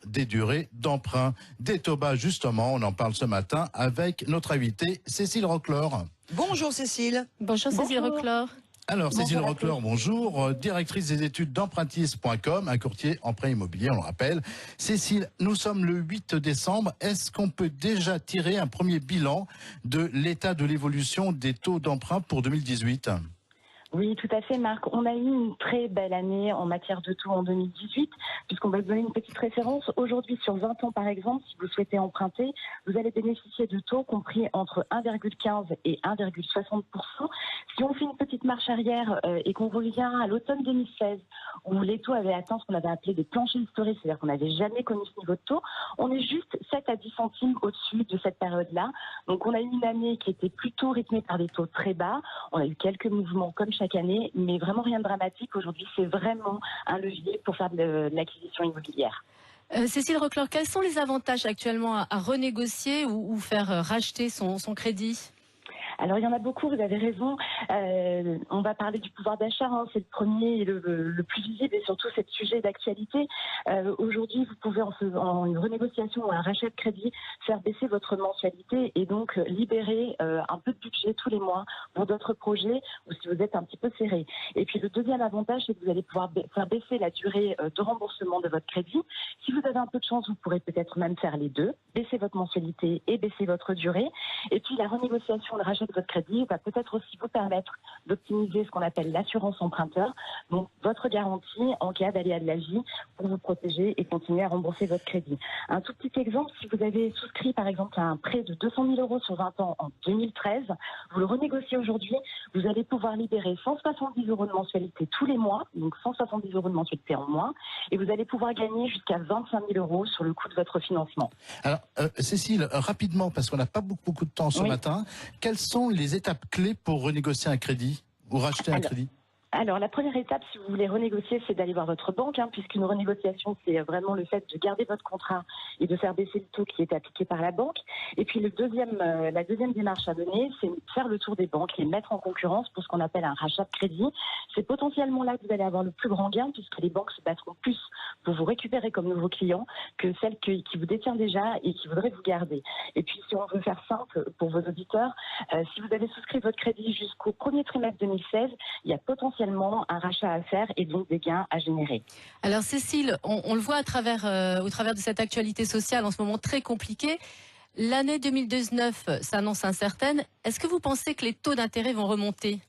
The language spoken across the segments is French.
Des durées d'emprunt. Des taux bas, justement, on en parle ce matin avec notre invitée Cécile Roclor. Bonjour Cécile. Bonjour Cécile Roclor. Alors Cécile Roclor, bonjour, directrice des études d'empruntis.com, un courtier en prêt immobilier, on le rappelle. Cécile, nous sommes le 8 décembre, est-ce qu'on peut déjà tirer un premier bilan de l'état de l'évolution des taux d'emprunt pour 2018 ? Oui, tout à fait, Marc. On a eu une très belle année en matière de taux en 2018, puisqu'on va vous donner une petite référence. Aujourd'hui, sur 20 ans, par exemple, si vous souhaitez emprunter, vous allez bénéficier de taux compris entre 1,15 et 1,60%. Si on fait une petite marche arrière et qu'on revient à l'automne 2016, où les taux avaient atteint ce qu'on avait appelé des planchers historiques, c'est-à-dire qu'on n'avait jamais connu ce niveau de taux, on est juste 7 à 10 centimes au-dessus de cette période-là. Donc, on a eu une année qui était plutôt rythmée par des taux très bas. On a eu quelques mouvements comme chaque année, mais vraiment rien de dramatique. Aujourd'hui, c'est vraiment un levier pour faire de l'acquisition immobilière. Cécile Roclor, quels sont les avantages actuellement à renégocier ou faire racheter son crédit ? Alors, il y en a beaucoup, vous avez raison. On va parler du pouvoir d'achat, hein, c'est le premier et le plus visible et surtout c'est le sujet d'actualité. Aujourd'hui, vous pouvez en une renégociation ou un rachat de crédit faire baisser votre mensualité et donc libérer un peu de budget tous les mois pour d'autres projets ou si vous êtes un petit peu serré. Et puis le deuxième avantage, c'est que vous allez pouvoir faire baisser la durée de remboursement de votre crédit. Si vous avez un peu de chance, vous pourrez peut-être même faire les deux, baisser votre mensualité et baisser votre durée. Et puis la renégociation, le rachat de votre crédit va peut-être aussi vous permettre d'optimiser ce qu'on appelle l'assurance emprunteur, donc votre garantie en cas d'aléa de la vie pour vous protéger et continuer à rembourser votre crédit. Un tout petit exemple, si vous avez souscrit par exemple à un prêt de 200 000 euros sur 20 ans en 2013, vous le renégociez aujourd'hui, vous allez pouvoir libérer 170 euros de mensualité tous les mois, donc 170 euros de mensualité en moins, et vous allez pouvoir gagner jusqu'à 25 000 euros sur le coût de votre financement. Alors, Cécile, rapidement, parce qu'on n'a pas beaucoup de temps ce matin, quelles sont les étapes clés pour renégocier un crédit ou racheter un crédit ? Alors, la première étape, si vous voulez renégocier, c'est d'aller voir votre banque, puisqu'une renégociation, c'est vraiment le fait de garder votre contrat et de faire baisser le taux qui est appliqué par la banque. Et puis, la deuxième démarche à mener, c'est faire le tour des banques, les mettre en concurrence pour ce qu'on appelle un rachat de crédit. C'est potentiellement là que vous allez avoir le plus grand gain, puisque les banques se battront plus pour vous récupérer comme nouveau client que celles qui vous détient déjà et qui voudraient vous garder. Et puis, si on veut faire simple pour vos auditeurs, si vous avez souscrit votre crédit jusqu'au premier trimestre 2016, il y a potentiellement un rachat à faire et donc des gains à générer. Alors Cécile, on le voit au travers de cette actualité sociale en ce moment très compliquée. L'année 2019 s'annonce incertaine. Est-ce que vous pensez que les taux d'intérêt vont remonter ?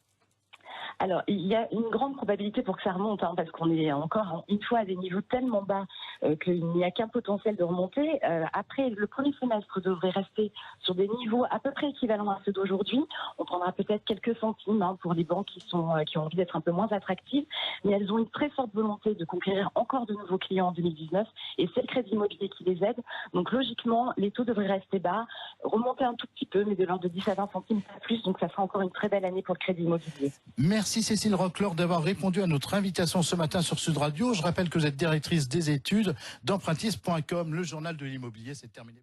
Alors, il y a une grande probabilité pour que ça remonte, parce qu'on est encore une fois à des niveaux tellement bas qu'il n'y a qu'un potentiel de remontée. Après, le premier semestre devrait rester sur des niveaux à peu près équivalents à ceux d'aujourd'hui. On prendra peut-être quelques centimes pour les banques qui ont envie d'être un peu moins attractives, mais elles ont une très forte volonté de conquérir encore de nouveaux clients en 2019, et c'est le crédit immobilier qui les aide. Donc logiquement, les taux devraient rester bas, remonter un tout petit peu, mais de l'ordre de 10 à 20 centimes, pas plus. Donc ça sera encore une très belle année pour le crédit immobilier. Merci Cécile Roclor d'avoir répondu à notre invitation ce matin sur Sud Radio. Je rappelle que vous êtes directrice des études d'empruntis.com, le journal de l'immobilier. C'est terminé.